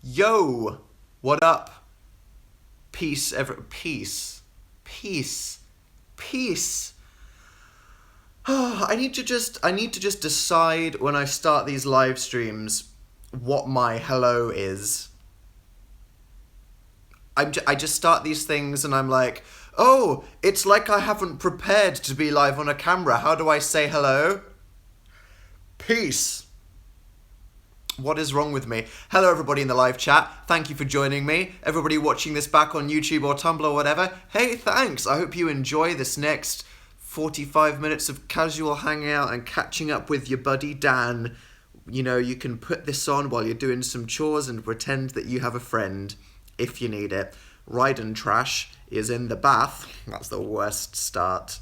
Yo, what up? Peace, peace, peace. I need to just decide when I start these live streams what my hello is. I just start these things and I'm like, oh, it's like I haven't prepared to be live on a camera. How do I say hello? Peace. What is wrong with me? Hello, everybody in the live chat. Thank you for joining me. Everybody watching this back on YouTube or Tumblr or whatever. Hey, thanks. I hope you enjoy this next 45 minutes of casual hangout and catching up with your buddy Dan. You know, you can put this on while you're doing some chores and pretend that you have a friend if you need it. Ride and Trash is in the bath. That's the worst start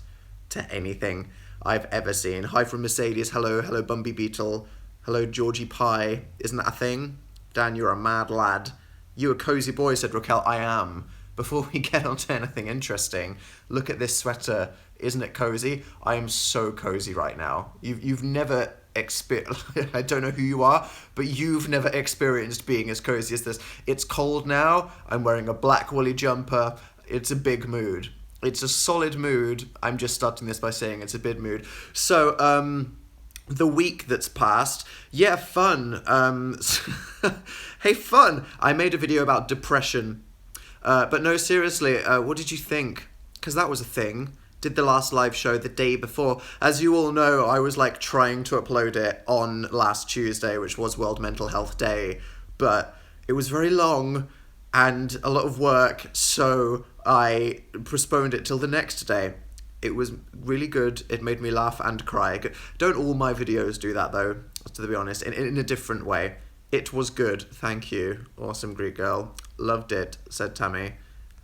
to anything I've ever seen. Hi from Mercedes. Hello, hello, Bumby Beetle. Hello, Georgie Pie. Isn't that a thing? Dan, you're a mad lad. You a cozy boy, said Raquel. I am. Before we get on to anything interesting, look at this sweater. Isn't it cozy? I am so cozy right now. You've never experienced... I don't know who you are, but you've never experienced being as cozy as this. It's cold now. I'm wearing a black woolly jumper. It's a big mood. It's a solid mood. I'm just starting this by saying it's a big mood. So, the week that's passed, yeah, fun. Hey, fun. I made a video about depression. But no, seriously, what did you think? Because that was a thing. Did the last live show the day before. As you all know, I was like trying to upload it on last Tuesday, which was World Mental Health Day. But it was very long and a lot of work, so I postponed it till the next day. It was really good. It made me laugh and cry. Don't all my videos do that, though, to be honest, in a different way. It was good. Thank you. Awesome Greek girl. Loved it, said Tammy.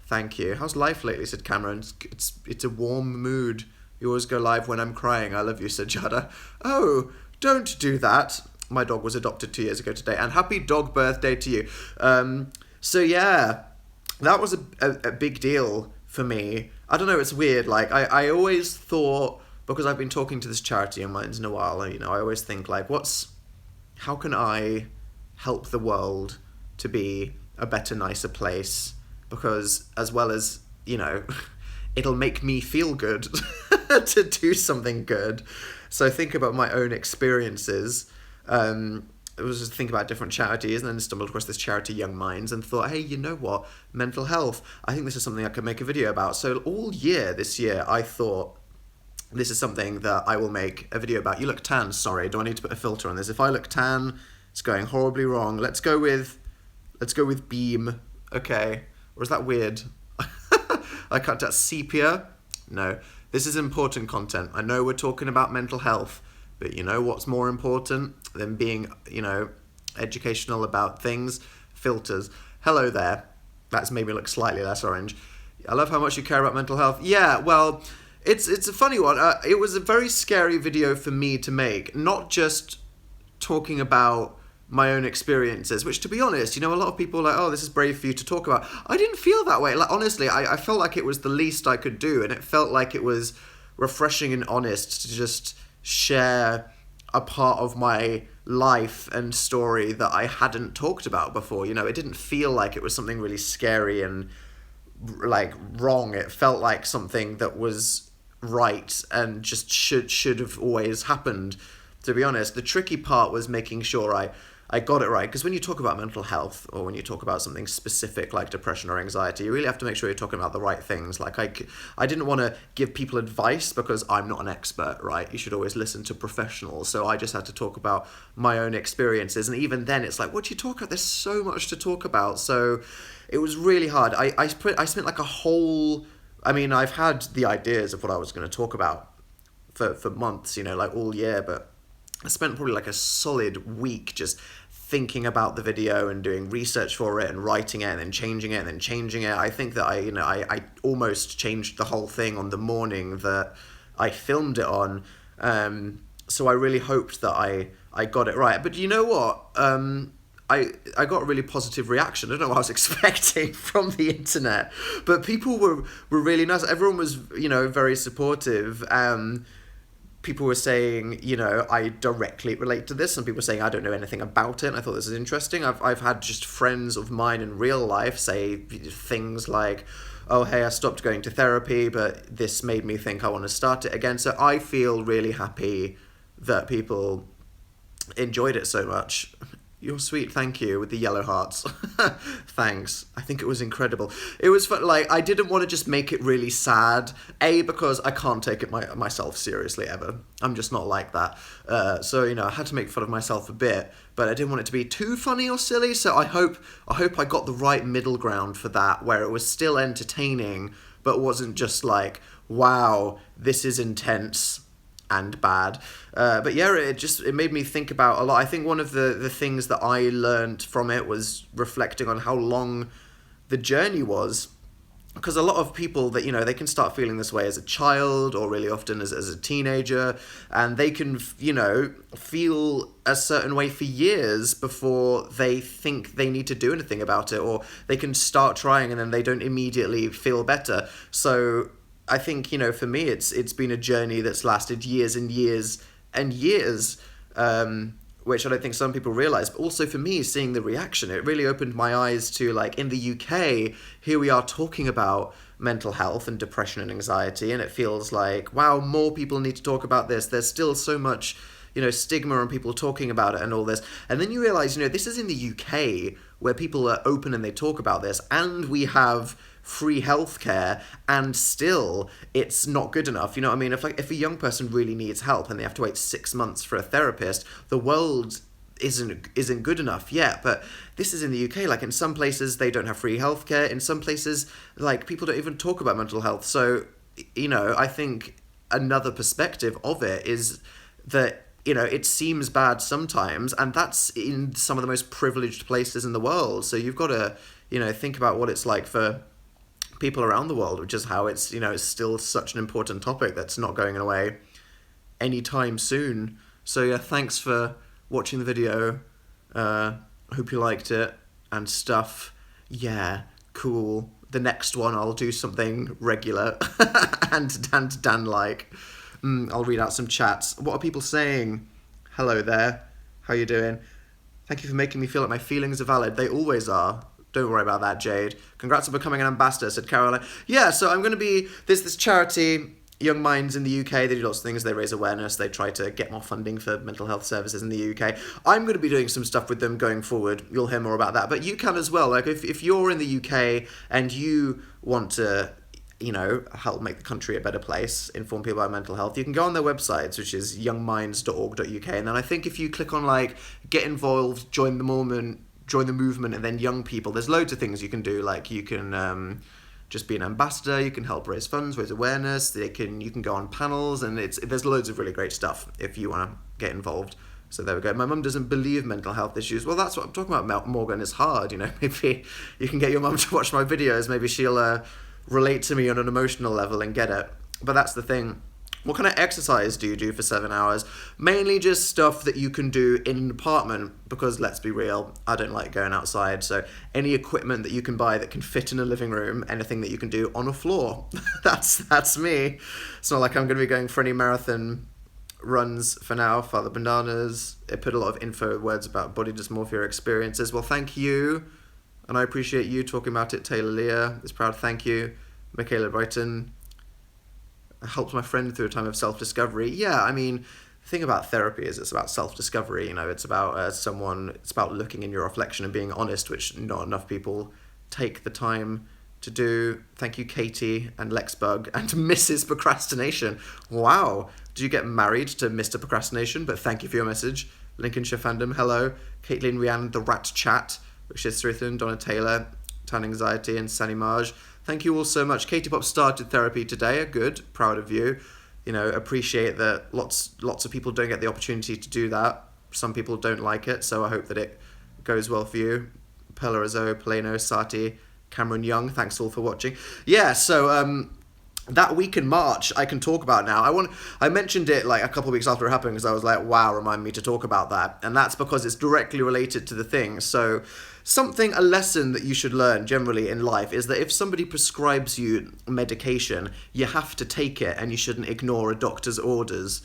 Thank you. How's life lately, said Cameron. It's a warm mood. You always go live when I'm crying. I love you, said Jada. Oh, don't do that. My dog was adopted 2 years ago today. And happy dog birthday to you. So, yeah, that was a big deal for me. I don't know, it's weird. Like, I always thought, because I've been talking to this charity of mine in a while, you know, I always think, like, how can I help the world to be a better, nicer place? Because as well as, you know, it'll make me feel good to do something good. So think about my own experiences. I was just thinking about different charities and then stumbled across this charity, Young Minds, and thought, hey, you know what? Mental health. I think this is something I could make a video about. So all year this year, I thought this is something that I will make a video about. You look tan, sorry. Do I need to put a filter on this? If I look tan, it's going horribly wrong. Let's go with beam. Okay. Or is that weird? I cut that sepia. No. This is important content. I know we're talking about mental health, but you know what's more important than being, you know, educational about things? Filters. Hello there. That's made me look slightly less orange. I love how much you care about mental health. Yeah, well, it's a funny one. It was a very scary video for me to make. Not just talking about my own experiences, which, to be honest, you know, a lot of people are like, oh, this is brave for you to talk about. I didn't feel that way. Like, honestly, I felt like it was the least I could do, and it felt like it was refreshing and honest to just share a part of my life and story that I hadn't talked about before. You know, it didn't feel like it was something really scary and like wrong. It felt like something that was right and just should have always happened. To be honest, the tricky part was making sure I got it right, because when you talk about mental health or when you talk about something specific like depression or anxiety, you really have to make sure you're talking about the right things. Like, I didn't want to give people advice because I'm not an expert, right? You should always listen to professionals. So I just had to talk about my own experiences. And even then, it's like, what do you talk about? There's so much to talk about. So it was really hard. I spent like a whole... I mean, I've had the ideas of what I was going to talk about for months, you know, like all year, but I spent probably like a solid week just thinking about the video and doing research for it and writing it and then changing it and then changing it. I think that I almost changed the whole thing on the morning that I filmed it on. So I really hoped that I got it right. But you know what? I got a really positive reaction. I don't know what I was expecting from the internet, but people were really nice. Everyone was, you know, very supportive. people were saying, I directly relate to this. Some people were saying I don't know anything about it. And I thought this is interesting. I've had just friends of mine in real life say things like, oh, hey, I stopped going to therapy, but this made me think I want to start it again. So I feel really happy that people enjoyed it so much. You're sweet, thank you, with the yellow hearts. Thanks. I think it was incredible. It was fun, I didn't want to just make it really sad. A, because I can't take it myself seriously ever. I'm just not like that. So, I had to make fun of myself a bit, but I didn't want it to be too funny or silly, so I hope I got the right middle ground for that, where it was still entertaining, but wasn't just like, wow, this is intense and bad. But yeah, it made me think about a lot. I think one of the things that I learned from it was reflecting on how long the journey was. Because a lot of people that, they can start feeling this way as a child or really often as a teenager, and they can, feel a certain way for years before they think they need to do anything about it, or they can start trying and then they don't immediately feel better. So I think, for me, it's been a journey that's lasted years and years and years, which I don't think some people realize. But also for me, seeing the reaction, it really opened my eyes to, in the UK, here we are talking about mental health and depression and anxiety, and it feels like, wow, more people need to talk about this. There's still so much, stigma and people talking about it and all this. And then you realize, this is in the UK where people are open and they talk about this, and we have free healthcare, and still it's not good enough. You know what I mean? If a young person really needs help and they have to wait 6 months for a therapist, the world isn't good enough yet. But this is in the UK. In some places they don't have free healthcare. In some places, people don't even talk about mental health. So, I think another perspective of it is that it seems bad sometimes, and that's in some of the most privileged places in the world. So you've got to, think about what it's like for people around the world, which is how it's, it's still such an important topic that's not going away anytime soon. So yeah, thanks for watching the video. Hope you liked it and stuff. Yeah, cool. The next one I'll do something regular and Dan-like. I'll read out some chats. What are people saying? Hello there. How you doing? Thank you for making me feel like my feelings are valid. They always are. Don't worry about that, Jade. Congrats on becoming an ambassador, said Caroline. Yeah, so I'm going to be... There's this charity, Young Minds in the UK. They do lots of things. They raise awareness. They try to get more funding for mental health services in the UK. I'm going to be doing some stuff with them going forward. You'll hear more about that. But you can as well. If you're in the UK and you want to... help make the country a better place, inform people about mental health, you can go on their websites, which is youngminds.org.uk, and then I think if you click on get involved, join the movement, and then young people, there's loads of things you can do. You can just be an ambassador, you can help raise funds, raise awareness, you can go on panels, and there's loads of really great stuff if you want to get involved. So there we go. My mum doesn't believe mental health issues. Well, that's what I'm talking about, Morgan. It's hard, maybe you can get your mum to watch my videos, maybe she'll relate to me on an emotional level and get it. But that's the thing. What kind of exercise do you do for 7 hours? Mainly just stuff that you can do in an apartment, because let's be real, I don't like going outside. So any equipment that you can buy that can fit in a living room, anything that you can do on a floor, that's me. It's not like I'm going to be going for any marathon runs for now. Father Bananas, it put a lot of info words about body dysmorphia experiences. Well, thank you. And I appreciate you talking about it. Taylor Leah is proud. Thank you. Michaela Brighton. I helped my friend through a time of self-discovery. Yeah, I mean, the thing about therapy is it's about self-discovery. It's about it's about looking in your reflection and being honest, which not enough people take the time to do. Thank you, Katie and Lexbug and Mrs. Procrastination. Wow. Did you get married to Mr. Procrastination? But thank you for your message. Lincolnshire Fandom, hello. Caitlin Rhiannon, The Rat Chat. Rishit Srithan, Donna Taylor, Tan Anxiety, and Sunny Marge. Thank you all so much. Katie Pop started therapy today. Good, proud of you. Appreciate that lots of people don't get the opportunity to do that. Some people don't like it, so I hope that it goes well for you. Pella Rizzo, Plano, Sati, Cameron Young, thanks all for watching. Yeah, so that week in March I can talk about now. I mentioned it a couple of weeks after it happened because I was like, wow, remind me to talk about that. And that's because it's directly related to the thing. So a lesson that you should learn generally in life is that if somebody prescribes you medication, you have to take it and you shouldn't ignore a doctor's orders.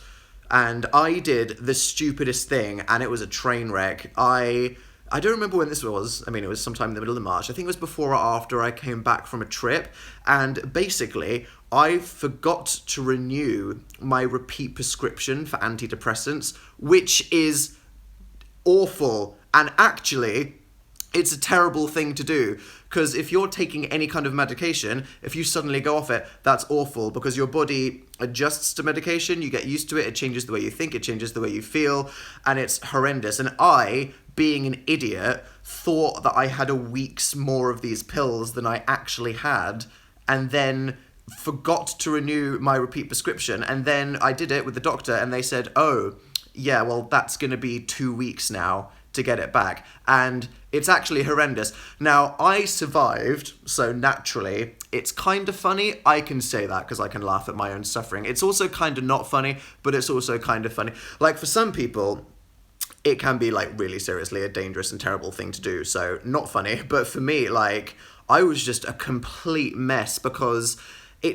And I did the stupidest thing, and it was a train wreck. I don't remember when this was. I mean, it was sometime in the middle of March. I think it was before or after I came back from a trip. And basically, I forgot to renew my repeat prescription for antidepressants, which is awful. And actually, it's a terrible thing to do, because if you're taking any kind of medication, if you suddenly go off it, that's awful, because your body adjusts to medication, you get used to it, it changes the way you think, it changes the way you feel, and it's horrendous. And I, being an idiot, thought that I had a week's more of these pills than I actually had, and then forgot to renew my repeat prescription. And then I did it with the doctor, and they said, oh, yeah, well, that's going to be 2 weeks now to get it back. And it's actually horrendous. Now, I survived, so naturally, it's kind of funny. I can say that because I can laugh at my own suffering. It's also kind of not funny, but it's also kind of funny. Like, for some people, it can be, like, really seriously a dangerous and terrible thing to do, so not funny. But for me, like, I was just a complete mess, because my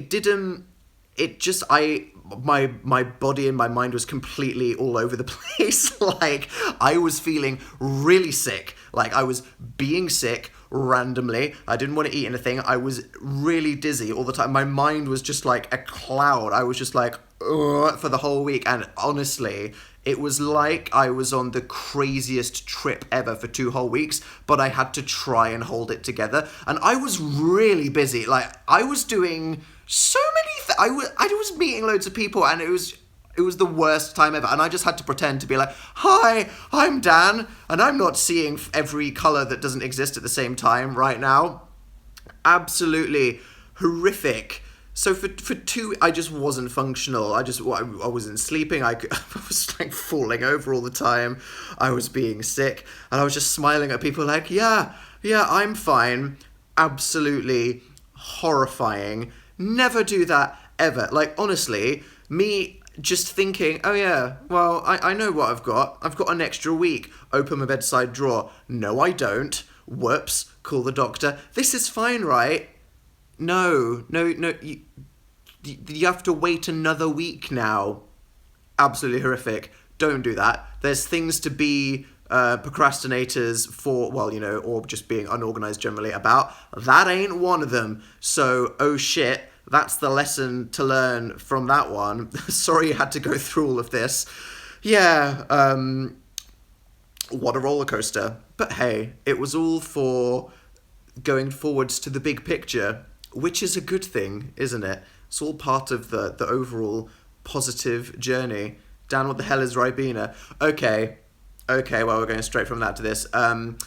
body and my mind was completely all over the place. Like, I was feeling really sick. Like, I was being sick randomly. I didn't want to eat anything. I was really dizzy all the time. My mind was just like a cloud. I was just like, ugh, for the whole week. And honestly, it was like I was on the craziest trip ever for 2 whole weeks, but I had to try and hold it together. And I was really busy. Like, I was doing so many things. I was meeting loads of people, and it was the worst time ever. And I just had to pretend to be like, hi, I'm Dan, and I'm not seeing every colour that doesn't exist at the same time right now. Absolutely horrific. So for 2, I just wasn't functional. I wasn't sleeping. I was like falling over all the time. I was being sick, and I was just smiling at people like, yeah, I'm fine. Absolutely horrifying. Never do that ever. Like, honestly, me just thinking, oh yeah, well, I know what I've got. I've got an extra week. Open my bedside drawer. No, I don't. Whoops. Call the doctor. This is fine, right? No, you have to wait another week now. Absolutely horrific. Don't do that. There's things to be procrastinators for, well, you know, or just being unorganized generally about. That ain't one of them. So, oh shit, that's the lesson to learn from that one. Sorry you had to go through all of this. Yeah, what a roller coaster. But hey, it was all for going forwards to the big picture, which is a good thing, isn't it? It's all part of the overall positive journey. Dan, what the hell is Ribena? Okay, well, we're going straight from that to this. I'm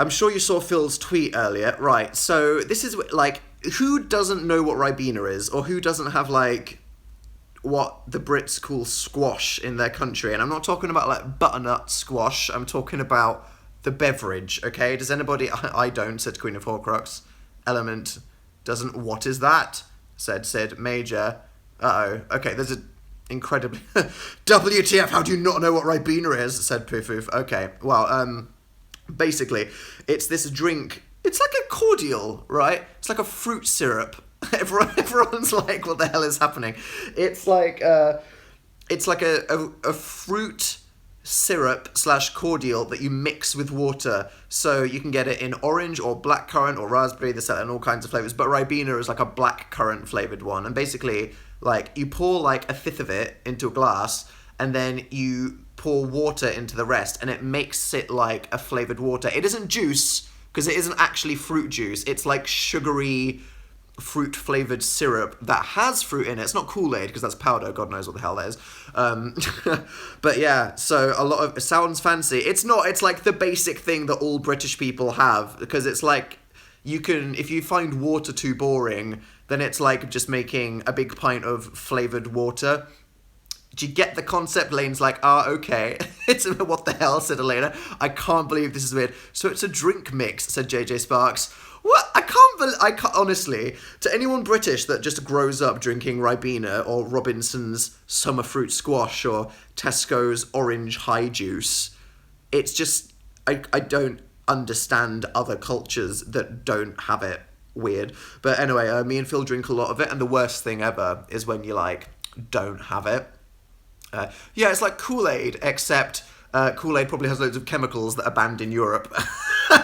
sure you saw Phil's tweet earlier. Right, so this is, like, who doesn't know what Ribena is? Or who doesn't have, like, what the Brits call squash in their country? And I'm not talking about, like, butternut squash. I'm talking about the beverage, okay? Does anybody... I don't, said Queen of Horcrux. Element doesn't... What is that? Said Sid Major. Uh-oh. Okay, there's a... Incredibly... WTF, how do you not know what Ribena is? Said Poof. Okay, well, basically, it's this drink... It's like a cordial, right? It's like a fruit syrup. Everyone's like, what the hell is happening? It's like a fruit syrup / cordial that you mix with water. So you can get it in orange or blackcurrant or raspberry. They sell it in all kinds of flavors. But Ribena is like a blackcurrant flavored one. And basically, like, you pour like a fifth of it into a glass, and then you pour water into the rest, and it makes it like a flavored water. It isn't juice, because it isn't actually fruit juice. It's like sugary fruit flavored syrup that has fruit in it. It's not Kool-Aid, because that's powder. God knows what the hell that is. But yeah, so it sounds fancy. It's not. It's like the basic thing that all British people have, because it's like, if you find water too boring, then it's like just making a big pint of flavored water. Do you get the concept? Lane's like, okay. It's what the hell, said Elena. I can't believe this is weird. So it's a drink mix, said JJ Sparks. What? I can't, honestly, to anyone British that just grows up drinking Ribena or Robinson's summer fruit squash or Tesco's orange high juice, it's just, I don't understand other cultures that don't have it. Weird. But anyway, me and Phil drink a lot of it, and the worst thing ever is when you, like, don't have it. Yeah, it's like Kool-Aid, except Kool-Aid probably has loads of chemicals that are banned in Europe.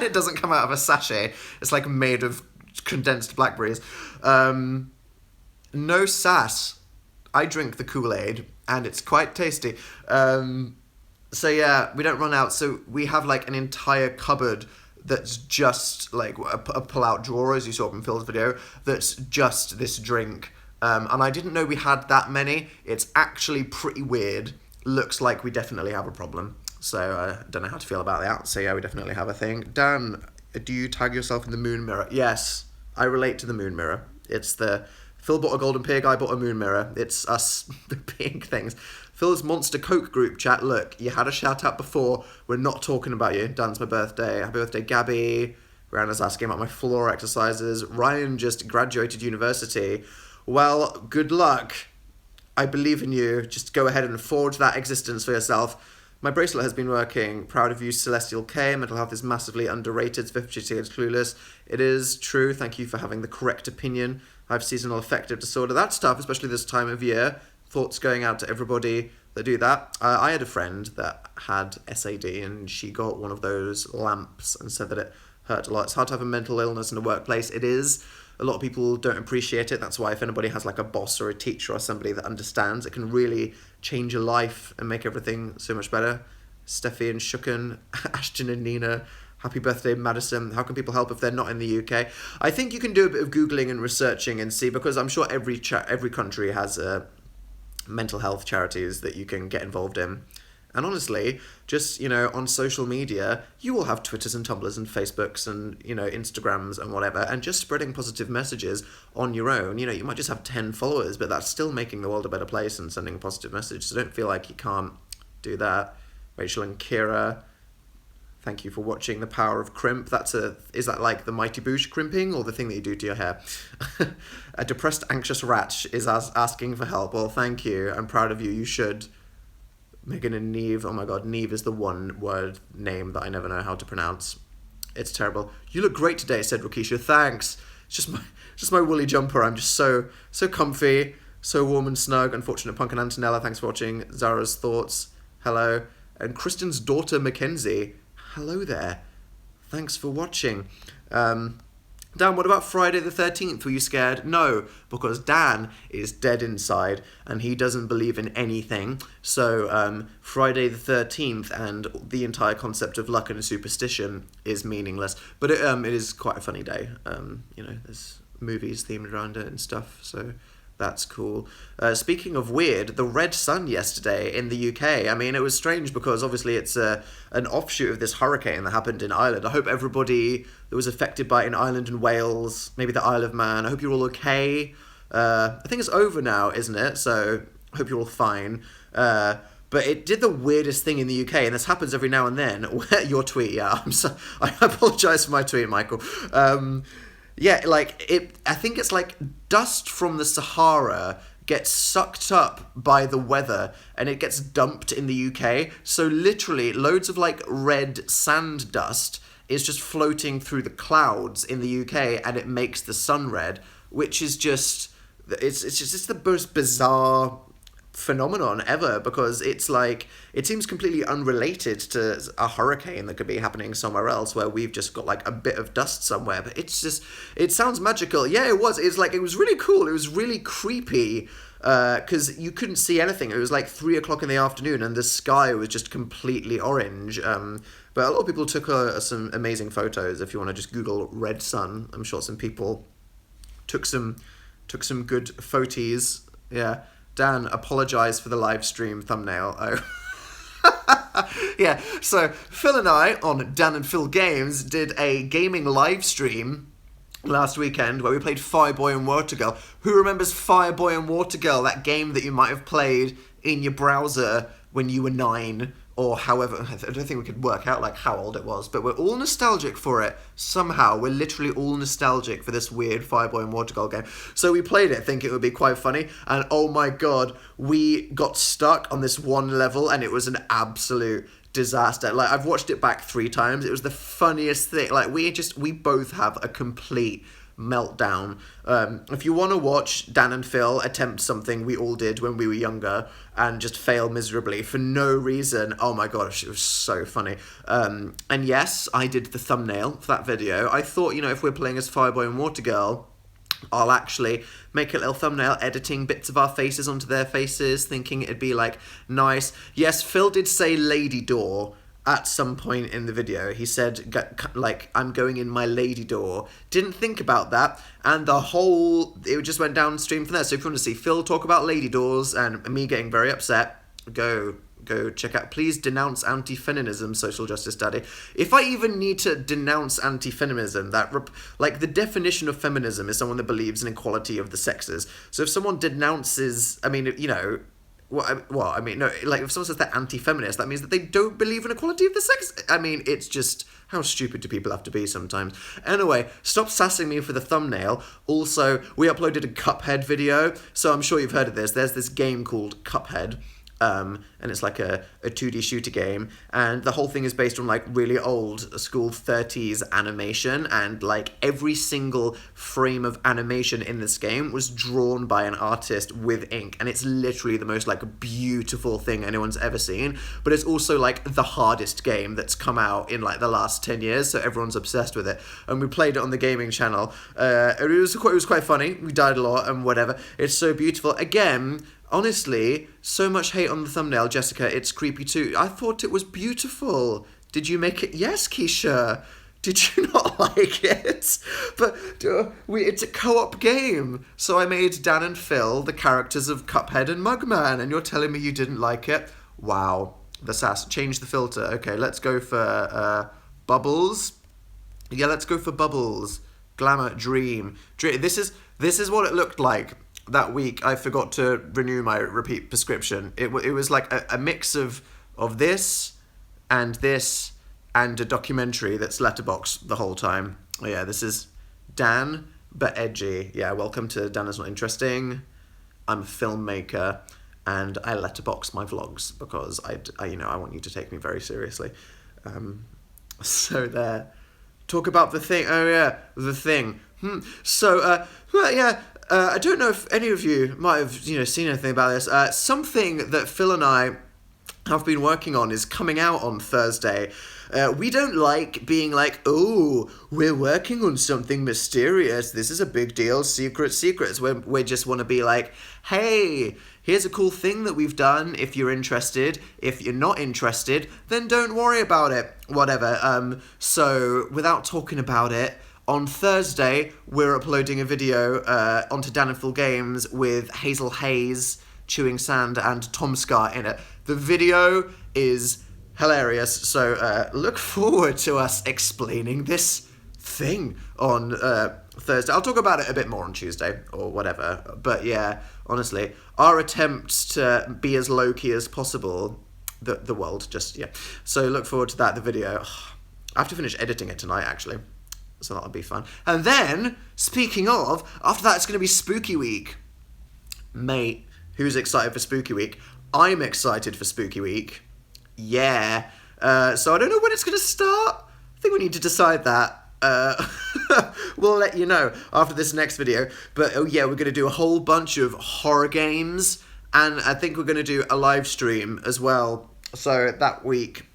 It doesn't come out of a sachet. It's like made of condensed blackberries. No sass. I drink the Kool-Aid, and it's quite tasty. So yeah, we don't run out. So we have like an entire cupboard that's just like a pull-out drawer, as you saw from Phil's video, that's just this drink. And I didn't know we had that many. It's actually pretty weird. Looks like we definitely have a problem. So I don't know how to feel about that. So yeah, we definitely have a thing. Dan, do you tag yourself in the moon mirror? Yes, I relate to the moon mirror. It's the Phil bought a golden pig, I bought a moon mirror. It's us being things. Phil's Monster Coke group chat. Look, you had a shout out before. We're not talking about you. Dan's my birthday. Happy birthday, Gabby. Rihanna's asking about my floor exercises. Ryan just graduated university. Well, good luck. I believe in you. Just go ahead and forge that existence for yourself. My bracelet has been working. Proud of you, Celestial K. Mental health is massively underrated. 50 is clueless. It is true. Thank you for having the correct opinion. I have seasonal affective disorder. That's tough, especially this time of year. Thoughts going out to everybody that do that. I had a friend that had SAD, and she got one of those lamps and said that it hurt a lot. It's hard to have a mental illness in the workplace. It is. A lot of people don't appreciate it. That's why if anybody has like a boss or a teacher or somebody that understands, it can really change your life and make everything so much better. Steffi and Shuken, Ashton and Nina, happy birthday, Madison. How can people help if they're not in the UK? I think you can do a bit of Googling and researching and see, because I'm sure every country has mental health charities that you can get involved in. And honestly, just, on social media, you will have Twitters and Tumblrs and Facebooks and, Instagrams and whatever, and just spreading positive messages on your own. You might just have 10 followers, but that's still making the world a better place and sending a positive message. So don't feel like you can't do that. Rachel and Kira, thank you for watching The Power of Crimp. Is that like the Mighty Boosh crimping, or the thing that you do to your hair? A depressed, anxious rat is asking for help. Well, thank you. I'm proud of you. You should. Megan and Neve. Oh my god, Neve is the one word name that I never know how to pronounce. It's terrible. You look great today, said Rakisha. Thanks. It's just my woolly jumper. I'm just so comfy, so warm and snug. Unfortunate Punk and Antonella, thanks for watching. Zara's thoughts, hello. And Kristen's daughter Mackenzie, hello there. Thanks for watching. Dan, what about Friday the 13th? Were you scared? No, because Dan is dead inside and he doesn't believe in anything. So Friday the 13th and the entire concept of luck and superstition is meaningless. But it is quite a funny day. There's movies themed around it and stuff. So that's cool. Speaking of weird, the red sun yesterday in the UK. I mean, it was strange because obviously it's an offshoot of this hurricane that happened in Ireland. I hope everybody that was affected by it in Ireland and Wales, maybe the Isle of Man, I hope you're all okay. I think it's over now, isn't it? So I hope you're all fine. But it did the weirdest thing in the UK, and this happens every now and then. Your tweet, yeah. I apologise for my tweet, Michael. Yeah, I think it's like dust from the Sahara gets sucked up by the weather and it gets dumped in the UK. So literally loads of red sand dust is just floating through the clouds in the UK, and it makes the sun red, which is just, it's the most bizarre phenomenon ever, because it's it seems completely unrelated to a hurricane that could be happening somewhere else where we've just got a bit of dust somewhere, but it sounds magical. Yeah, it was really cool. It was really creepy because you couldn't see anything. It was 3 o'clock in the afternoon and the sky was just completely orange. But a lot of people took some amazing photos. If you want to just Google red sun, I'm sure some people took some good photos. Yeah. Dan, apologise for the live stream thumbnail. Oh. Yeah, so Phil and I on Dan and Phil Games did a gaming live stream last weekend where we played Fireboy and Watergirl. Who remembers Fireboy and Watergirl, that game that you might have played in your browser when you were 9? Or however, I don't think we could work out how old it was, but we're all nostalgic for it somehow. We're literally all nostalgic for this weird Fireboy and Watergirl game. So we played it thinking it would be quite funny, and oh my god, we got stuck on this one level and it was an absolute disaster. I've watched it back 3 times. It was the funniest thing. We both have a complete meltdown. If you want to watch Dan and Phil attempt something we all did when we were younger and just fail miserably for no reason, oh my gosh, it was so funny. And yes, I did the thumbnail for that video. I thought, if we're playing as Fireboy and Watergirl, I'll actually make a little thumbnail editing bits of our faces onto their faces, thinking it'd be nice. Yes, Phil did say lady door at some point in the video. He said, I'm going in my lady door. Didn't think about that, and it just went downstream from there. So if you want to see Phil talk about lady doors and me getting very upset, go check out. Please denounce anti-feminism, Social Justice Daddy. If I even need to denounce anti-feminism, the definition of feminism is someone that believes in equality of the sexes. So if someone denounces, if someone says they're anti-feminist, that means that they don't believe in equality of the sex. It's just, how stupid do people have to be sometimes? Anyway, stop sassing me for the thumbnail. Also, we uploaded a Cuphead video, so I'm sure you've heard of this. There's this game called Cuphead. And it's like a 2D shooter game, and the whole thing is based on really old school 30s animation, and every single frame of animation in this game was drawn by an artist with ink, and it's literally the most beautiful thing anyone's ever seen. But it's also the hardest game that's come out in the last 10 years, so everyone's obsessed with it. And we played it on the gaming channel. It was quite funny. We died a lot and whatever. It's so beautiful. Again, honestly, so much hate on the thumbnail, Jessica. It's creepy too. I thought it was beautiful. Did you make it? Yes, Keisha. Did you not like it? But it's a co-op game. So I made Dan and Phil the characters of Cuphead and Mugman, and you're telling me you didn't like it? Wow. The sass. Change the filter. Okay, let's go for Bubbles. Yeah, let's go for Bubbles. Glamour, Dream. This is what it looked like. That week, I forgot to renew my repeat prescription. It was a mix of this and a documentary that's letterboxed the whole time. Oh yeah, this is Dan, but edgy. Yeah, welcome to Dan Is Not Interesting. I'm a filmmaker, and I letterbox my vlogs because I want you to take me very seriously. So there. Talk about the thing. Oh yeah, the thing. So, yeah. I don't know if any of you might have, seen anything about this. Something that Phil and I have been working on is coming out on Thursday. We don't like being oh, we're working on something mysterious. This is a big deal. Secrets. We just want to be hey, here's a cool thing that we've done. If you're interested. If you're not interested, then don't worry about it. Whatever. So without talking about it, on Thursday, we're uploading a video onto Dan and Phil Games with Hazel Hayes, Chewing Sand, and Tom Scar in it. The video is hilarious, so look forward to us explaining this thing on Thursday. I'll talk about it a bit more on Tuesday or whatever. But yeah, honestly, our attempts to be as low-key as possible, the world just, yeah. So look forward to that, the video. I have to finish editing it tonight, actually. So that'll be fun. And then, speaking of, after that it's going to be Spooky Week. Mate, who's excited for Spooky Week? I'm excited for Spooky Week. Yeah. So I don't know when it's going to start. I think we need to decide that. We'll let you know after this next video. But oh yeah, we're going to do a whole bunch of horror games. And I think we're going to do a live stream as well. So that week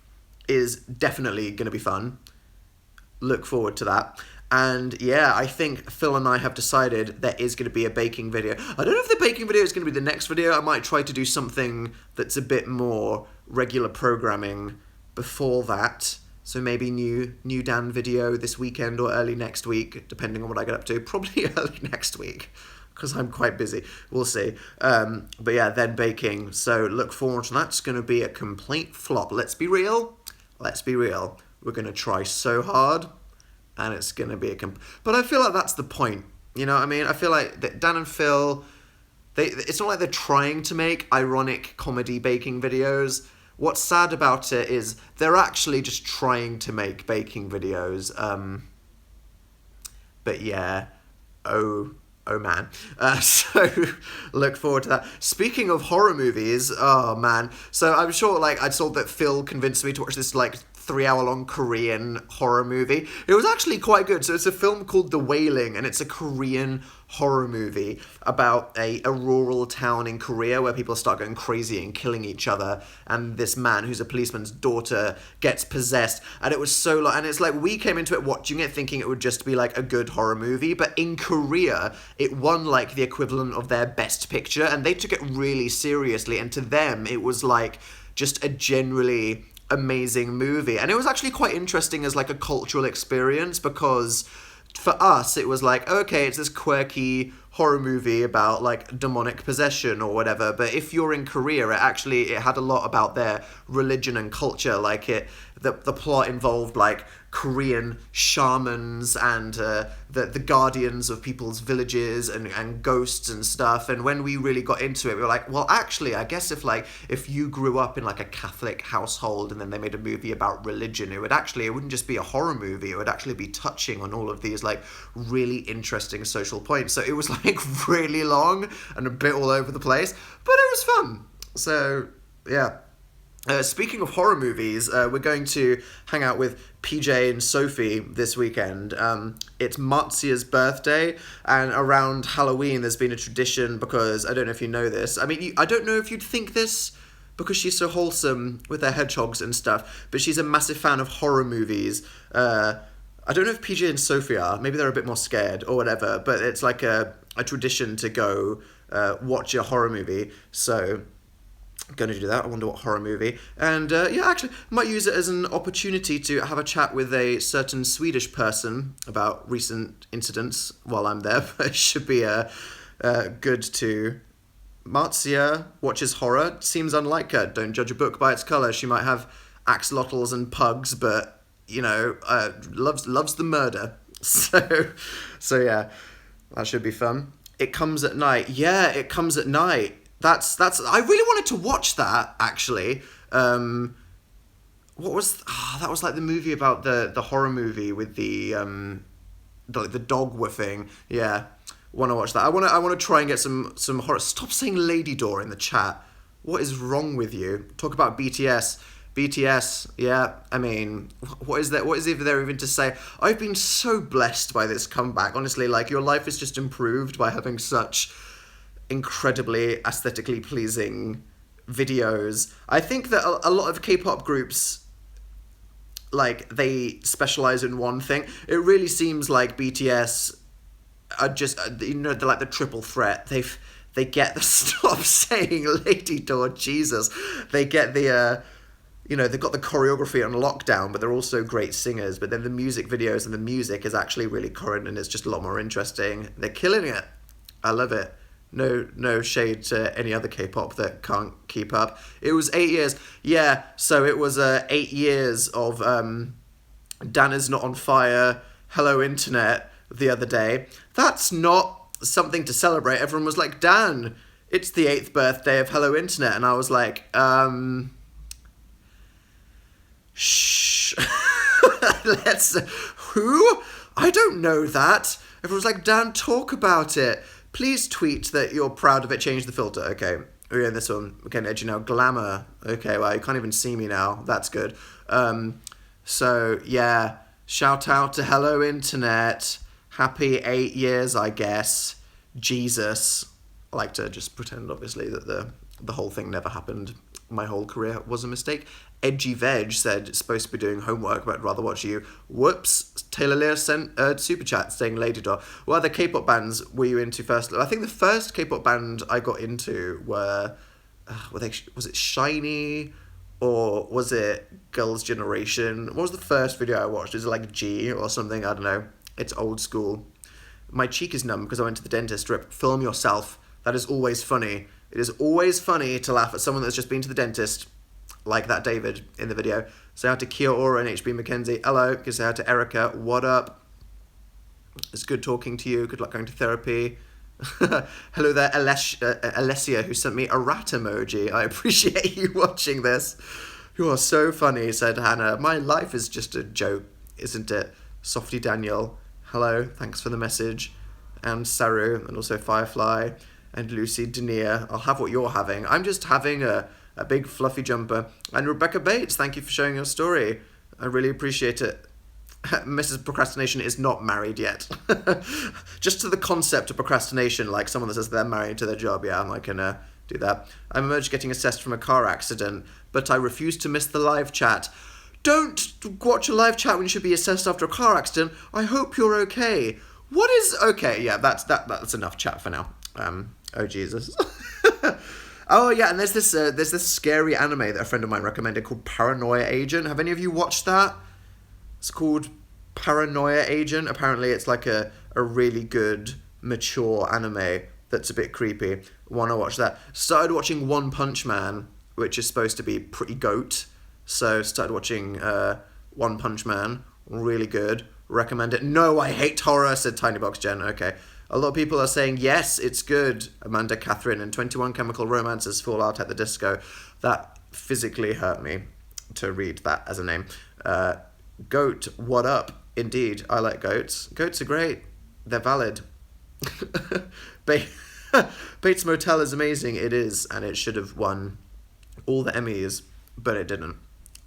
is definitely going to be fun. Look forward to that. And yeah, I think Phil and I have decided there is going to be a baking video. I don't know if the baking video is going to be the next video. I might try to do something that's a bit more regular programming before that. So maybe new Dan video this weekend or early next week, depending on what I get up to. Probably early next week, because I'm quite busy. We'll see. But yeah, then baking. So look forward to that. It's going to be a complete flop. Let's be real. We're going to try so hard, and it's going to be but I feel like that's the point. You know what I mean? I feel like that Dan and Phil, it's not like they're trying to make ironic comedy baking videos. What's sad about it is they're actually just trying to make baking videos. But yeah, oh man. So look forward to that. Speaking of horror movies, oh man. So I'm sure I saw that Phil convinced me to watch this 3-hour-long Korean horror movie. It was actually quite good. So it's a film called The Wailing, and it's a Korean horror movie about a rural town in Korea where people start going crazy and killing each other, and this man who's a policeman's daughter gets possessed. And it was so long, and it's like, we came into it watching it thinking it would just be like a good horror movie, but in Korea it won like the equivalent of their best picture, and they took it really seriously, and to them it was like just a generally amazing movie. And it was actually quite interesting as like a cultural experience, because for us it was like, okay, it's this quirky horror movie about like demonic possession or whatever, but if you're in Korea, it had a lot about their religion and culture. Like the plot involved like Korean shamans and the guardians of people's villages and ghosts and stuff. And when we really got into it, we were like, well, actually, I guess if you grew up in like a Catholic household and then they made a movie about religion, it wouldn't just be a horror movie, it would actually be touching on all of these like really interesting social points. So it was like really long and a bit all over the place, but it was fun. So yeah. Speaking of horror movies, we're going to hang out with PJ and Sophie this weekend. It's Marzia's birthday, and around Halloween there's been a tradition, because I don't know if you know this. I mean, I don't know if you'd think this because she's so wholesome with her hedgehogs and stuff, but she's a massive fan of horror movies. I don't know if PJ and Sophie are. Maybe they're a bit more scared or whatever, but it's like a tradition to go watch a horror movie. So going to do that. I wonder what horror movie. And actually, might use it as an opportunity to have a chat with a certain Swedish person about recent incidents while I'm there. But it should be good to... Marzia watches horror. Seems unlike her. Don't judge a book by its colour. She might have axolotls and pugs, but, you know, loves the murder. So yeah, that should be fun. It Comes at Night. Yeah, It Comes at Night. That's I really wanted to watch that, actually. What was that was like the movie about the horror movie with the dog whiffing. Yeah, want to watch that. I want to try and get some horror. Stop saying Lady Door in the chat. What is wrong with you? Talk about BTS. BTS, yeah, I mean, what is there even to say? I've been so blessed by this comeback. Honestly, like, your life is just improved by having such incredibly aesthetically pleasing videos. I think that a lot of K-pop groups, like, they specialize in one thing. It really seems like BTS are just, you know, they're like the triple threat. They get the... Stop saying Lady Door, Jesus. They get the... you know, they've got the choreography on lockdown, but they're also great singers. But then the music videos and the music is actually really current and it's just a lot more interesting. They're killing it. I love it. No shade to any other K-pop that can't keep up. It was 8 years. Yeah, so it was 8 years of Dan is Not on Fire, Hello Internet the other day. That's not something to celebrate. Everyone was like, Dan, it's the 8th birthday of Hello Internet. And I was like, shh. Who? I don't know that. Everyone was like, Dan, talk about it. Please tweet that you're proud of it. Change the filter. Okay. Oh yeah, this one. Okay, edgy now. Glamour. Okay, well, you can't even see me now. That's good. So, yeah. Shout out to Hello Internet. Happy 8 years, I guess. Jesus. I like to just pretend, obviously, that the whole thing never happened. My whole career was a mistake. Edgy Veg said it's supposed to be doing homework, but I'd rather watch you. Whoops. Taylor Lear sent a super chat saying Lady Door. What other K-pop bands were you into first? I think the first K-pop band I got into was it SHINee or was it Girls' Generation? What was the first video I watched? Was it like G or something? I don't know. It's old school. My cheek is numb because I went to the dentist. Rip. Film yourself. That is always funny. It is always funny to laugh at someone that's just been to the dentist, like that David in the video. Say hi to Kia Ora and HB Mackenzie. Hello. Say hi to Erica. What up? It's good talking to you. Good luck going to therapy. Hello there, Alessia, who sent me a rat emoji. I appreciate you watching this. You are so funny, said Hannah. My life is just a joke, isn't it? Softy Daniel. Hello. Thanks for the message. And Saru, and also Firefly, and Lucy Denier. I'll have what you're having. I'm just having a big fluffy jumper. And Rebecca Bates, thank you for sharing your story. I really appreciate it. Mrs. Procrastination is not married yet. Just to the concept of procrastination, like someone that says they're married to their job, yeah, I'm not gonna do that. I'm emerged getting assessed from a car accident, but I refuse to miss the live chat. Don't watch a live chat when you should be assessed after a car accident. I hope you're okay. What is okay? Yeah, that's enough chat for now. Oh Jesus. Oh yeah, and there's this scary anime that a friend of mine recommended called Paranoia Agent. Have any of you watched that? It's called Paranoia Agent. Apparently it's like a really good, mature anime that's a bit creepy. Wanna watch that. Started watching One Punch Man, which is supposed to be pretty goat. So started watching One Punch Man. Really good. Recommend it. No, I hate horror, said Tiny Box Jen. Okay. A lot of people are saying, yes, it's good. Amanda Catherine and 21 Chemical Romances, Fallout at the Disco. That physically hurt me to read that as a name. Goat, what up? Indeed, I like goats. Goats are great. They're valid. Bates Motel is amazing. It is, and it should have won all the Emmys, but it didn't.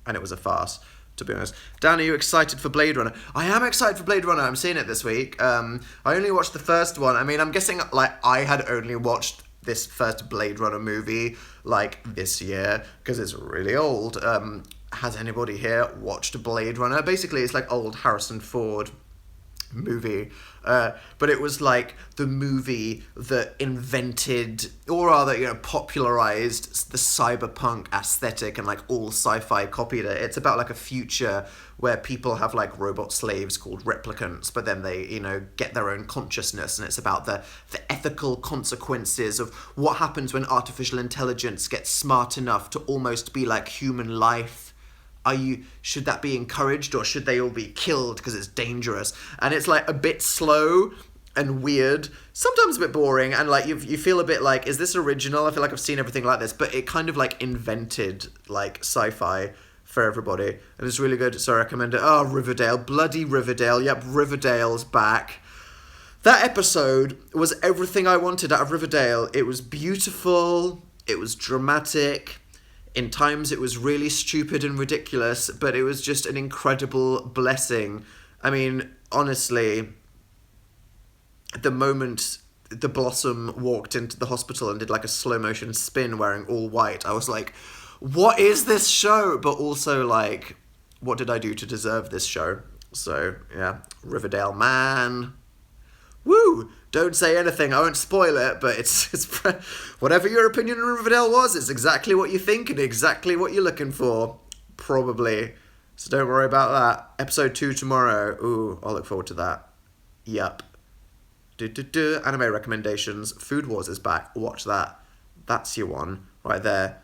And it was a farce, to be honest. Dan, are you excited for Blade Runner? I am excited for Blade Runner. I'm seeing it this week. I only watched the first one. I mean, I'm guessing, like, I had only watched this first Blade Runner movie, like, this year, because it's really old. Has anybody here watched Blade Runner? Basically, it's like old Harrison Ford movie, but it was like the movie that invented, or rather, popularized the cyberpunk aesthetic, and like all sci-fi copied it. It's about like a future where people have like robot slaves called replicants, but then they, get their own consciousness, and it's about the ethical consequences of what happens when artificial intelligence gets smart enough to almost be like human life. Should that be encouraged, or should they all be killed because it's dangerous? And it's like a bit slow and weird, sometimes a bit boring, and like you feel a bit like, is this original? I feel like I've seen everything like this, but it kind of like invented like sci-fi for everybody, and it's really good, so I recommend it. Oh, Riverdale, bloody Riverdale. Yep, Riverdale's back. That episode was everything I wanted out of Riverdale. It was beautiful, it was dramatic. In times it was really stupid and ridiculous, but it was just an incredible blessing. I mean, honestly, the moment the Blossom walked into the hospital and did like a slow motion spin wearing all white, I was like, what is this show? But also like, what did I do to deserve this show? So yeah, Riverdale man. Woo! Don't say anything, I won't spoil it, but it's whatever your opinion on Riverdale was, it's exactly what you think and exactly what you're looking for. Probably. So don't worry about that. Episode 2 tomorrow. Ooh, I'll look forward to that. Yup. Anime recommendations. Food Wars is back. Watch that. That's your one. Right there.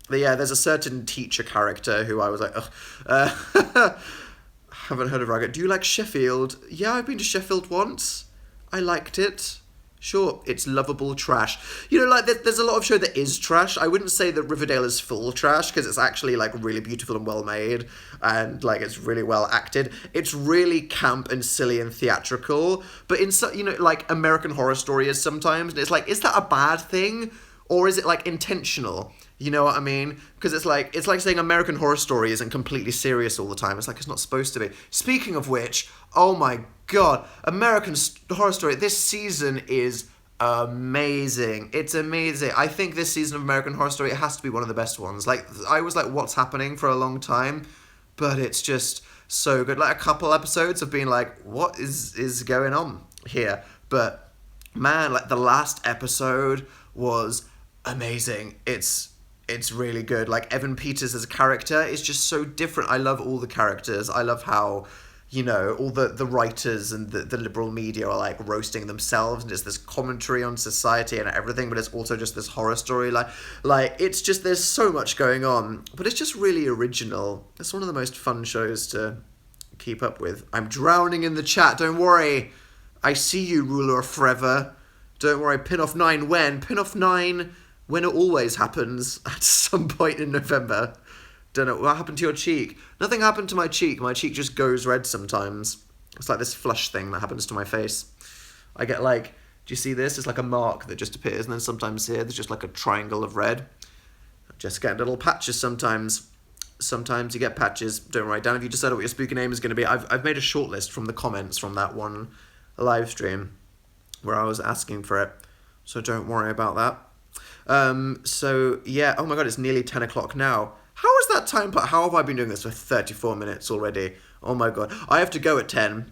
But yeah, there's a certain teacher character who I was like, ugh. Haven't heard of Ragged. Do you like Sheffield? Yeah, I've been to Sheffield once. I liked it. Sure, it's lovable trash. There's a lot of show that is trash. I wouldn't say that Riverdale is full trash, because it's actually, like, really beautiful and well made, and, like, it's really well acted. It's really camp and silly and theatrical, but in, like, American Horror Story is sometimes, and it's like, is that a bad thing? Or is it, like, intentional? You know what I mean? Because it's like saying American Horror Story isn't completely serious all the time. It's like, it's not supposed to be. Speaking of which, oh my god, American Horror Story, this season is amazing. It's amazing. I think this season of American Horror Story, it has to be one of the best ones. Like, I was like, what's happening for a long time? But it's just so good. Like, a couple episodes have been like, what is going on here? But, man, like, the last episode was amazing. It's really good. Like, Evan Peters as a character is just so different. I love all the characters. I love how, all the writers and the liberal media are, like, roasting themselves, and it's this commentary on society and everything, but it's also just this horror story. Like it's just, there's so much going on, but it's just really original. It's one of the most fun shows to keep up with. I'm drowning in the chat. Don't worry. I see you, Ruler of Forever. Don't worry. Pin-off 9 when? Pin-off 9... when it always happens at some point in November. Don't know. What happened to your cheek? Nothing happened to my cheek. My cheek just goes red sometimes. It's like this flush thing that happens to my face. I get like, do you see this? It's like a mark that just appears, and then sometimes here there's just like a triangle of red. I just get little patches sometimes. Sometimes you get patches. Don't worry, Dan, if you decided what your spooky name is going to be, I've made a shortlist from the comments from that one live stream where I was asking for it. So don't worry about that. So yeah, oh my god, it's nearly 10 o'clock now. How is that time? How have I been doing this for 34 minutes already? Oh my god. I have to go at 10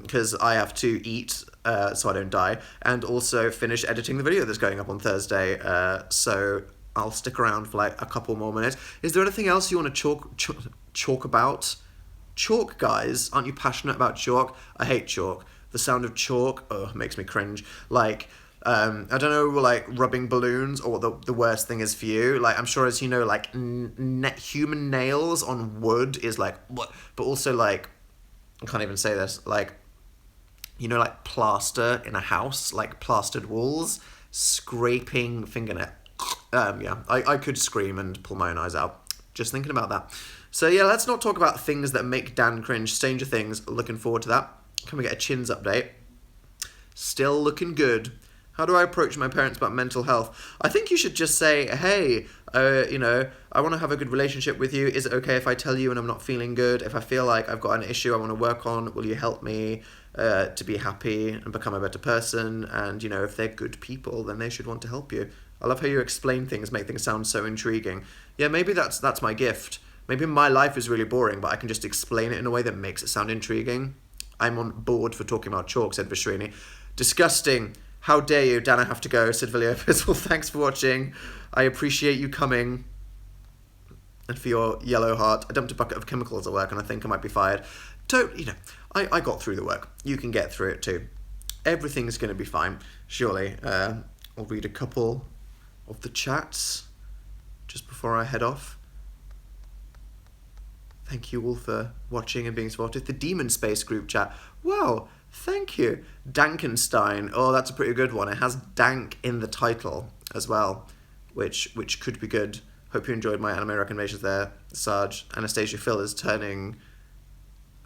because I have to eat so I don't die, and also finish editing the video that's going up on Thursday. So I'll stick around for like a couple more minutes. Is there anything else you want to chalk about? Chalk, guys. Aren't you passionate about chalk? I hate chalk. The sound of chalk, makes me cringe. Like, I don't know, like rubbing balloons or what the worst thing is for you. Like, I'm sure, as you know, like human nails on wood is like, what? But also like, I can't even say this, like, you know, like plaster in a house, like plastered walls, scraping fingernail. Yeah, I could scream and pull my own eyes out just thinking about that. So yeah, let's not talk about things that make Dan cringe. Stranger Things, looking forward to that. Can we get a chins update? Still looking good. How do I approach my parents about mental health? I think you should just say, hey, you know, I want to have a good relationship with you. Is it okay if I tell you when I'm not feeling good? If I feel like I've got an issue I want to work on, will you help me to be happy and become a better person? And, you know, if they're good people, then they should want to help you. I love how you explain things, make things sound so intriguing. Yeah, maybe that's my gift. Maybe my life is really boring, but I can just explain it in a way that makes it sound intriguing. I'm on board for talking about chalk, said Vishrini. Disgusting. How dare you, Dan, I have to go, said Viliopis. Well, thanks for watching. I appreciate you coming. And for your yellow heart. I dumped a bucket of chemicals at work and I think I might be fired. Don't, you know, I got through the work. You can get through it too. Everything's going to be fine, surely. I'll read a couple of the chats just before I head off. Thank you all for watching and being supportive. The Demon Space group chat. Wow, thank you. Dankenstein. Oh, that's a pretty good one. It has dank in the title as well, which could be good. Hope you enjoyed my anime recommendations there, Sarge. Anastasia Phil is turning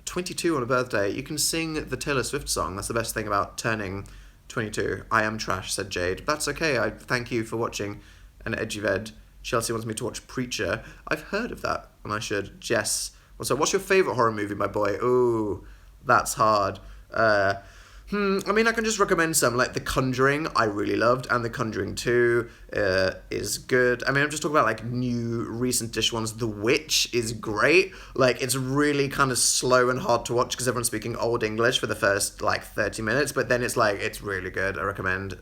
22 on a birthday. You can sing the Taylor Swift song. That's the best thing about turning 22. I am trash, said Jade. That's okay. I thank you for watching. And Edgyved. Chelsea wants me to watch Preacher. I've heard of that, and I should. Jess. Also, what's your favourite horror movie, my boy? Ooh, that's hard. I mean, I can just recommend some, like The Conjuring, I really loved, and The Conjuring 2 is good. I mean, I'm just talking about, like, new, recent-ish ones. The Witch is great. Like, it's really kind of slow and hard to watch because everyone's speaking Old English for the first, like, 30 minutes, but then it's, like, it's really good. I recommend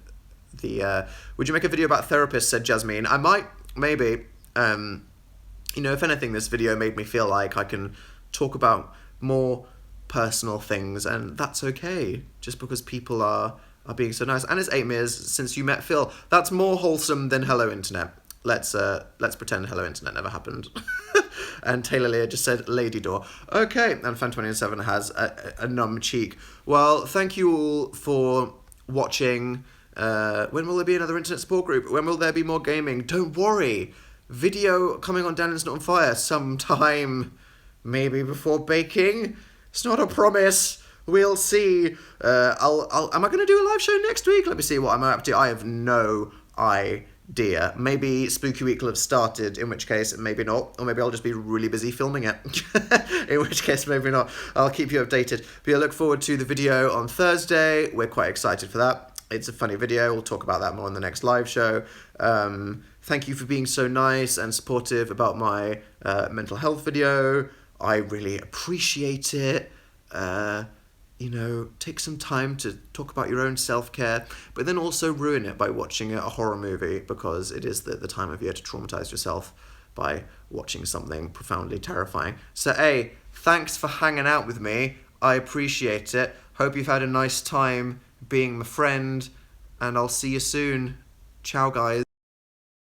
the, would you make a video about therapists, said Jasmine. I might, maybe. You know, if anything, this video made me feel like I can talk about more personal things, and that's okay, just because people are being so nice. And it's 8 years since you met Phil. That's more wholesome than Hello Internet. Let's pretend Hello Internet never happened. And Taylor Lear just said Lady Door. Okay, and Fan207 has a numb cheek. Well, thank you all for watching. When will there be another internet support group? When will there be more gaming? Don't worry. Video coming on Dan Is Not on Fire sometime, maybe before baking. It's not a promise. We'll see. Am I going to do a live show next week? Let me see what I'm up to. I have no idea. Maybe Spooky Week will have started, in which case maybe not. Or maybe I'll just be really busy filming it. In which case maybe not. I'll keep you updated. But I look forward to the video on Thursday. We're quite excited for that. It's a funny video. We'll talk about that more in the next live show. Thank you for being so nice and supportive about my mental health video. I really appreciate it. You know, take some time to talk about your own self-care, but then also ruin it by watching a horror movie, because it is the time of year to traumatize yourself by watching something profoundly terrifying. So, hey, thanks for hanging out with me. I appreciate it. Hope you've had a nice time being my friend, and I'll see you soon. Ciao, guys.